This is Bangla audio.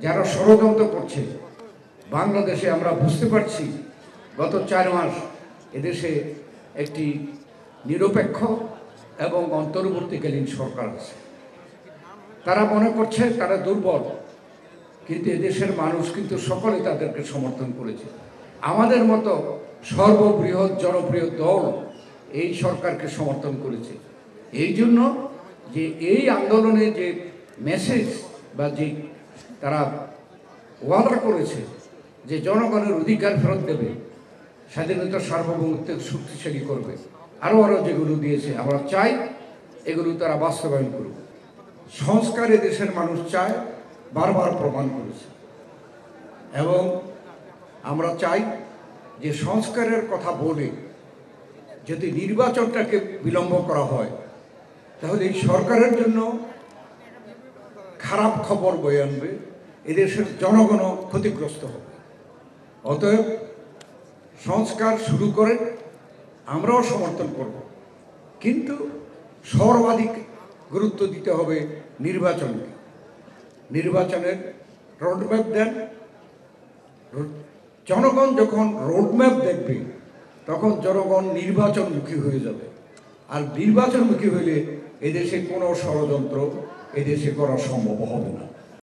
যারা ষড়যন্ত্র করছে বাংলাদেশে। আমরা বুঝতে পারছি গত 4 মাস এদেশে একটি নিরপেক্ষ এবং অন্তর্বর্তীকালীন সরকার আছে। তারা মনে করছে তারা দুর্বল, কিন্তু এদেশের মানুষ কিন্তু সকলে তাদেরকে সমর্থন করেছে। আমাদের মতো সর্ববৃহৎ জনপ্রিয় দল এই সরকারকে সমর্থন করেছে। এই জন্য যে এই আন্দোলনে যে মেসেজ বা যে তারা ওয়াদা করেছে যে জনগণের অধিকার ফেরত দেবে, স্বাধীনতা সার্বভৌমত্ব শক্তিশালী করবে, আরও যেগুলো দিয়েছে, আমরা চাই এগুলো তারা বাস্তবায়ন করুক। সংস্কার দেশের মানুষ চায়, বারবার প্রমাণ করেছে। এবং আমরা চাই যে সংস্কারের কথা বলে যদি নির্বাচনটাকে বিলম্ব করা হয় তাহলে এই সরকারের জন্য খারাপ খবর বয়ে আনবে, এদেশের জনগণও ক্ষতিগ্রস্ত হবে। অতএব সংস্কার শুরু করে আমরাও সমর্থন করব, কিন্তু সর্বাধিক গুরুত্ব দিতে হবে নির্বাচনকে। নির্বাচনের রোডম্যাপ দেন। জনগণ যখন রোডম্যাপ দেখবে তখন জনগণ নির্বাচনমুখী হয়ে যাবে। আর নির্বাচনমুখী হলে এদেশে কোনো ষড়যন্ত্র এদেশে করা সম্ভব হবে না।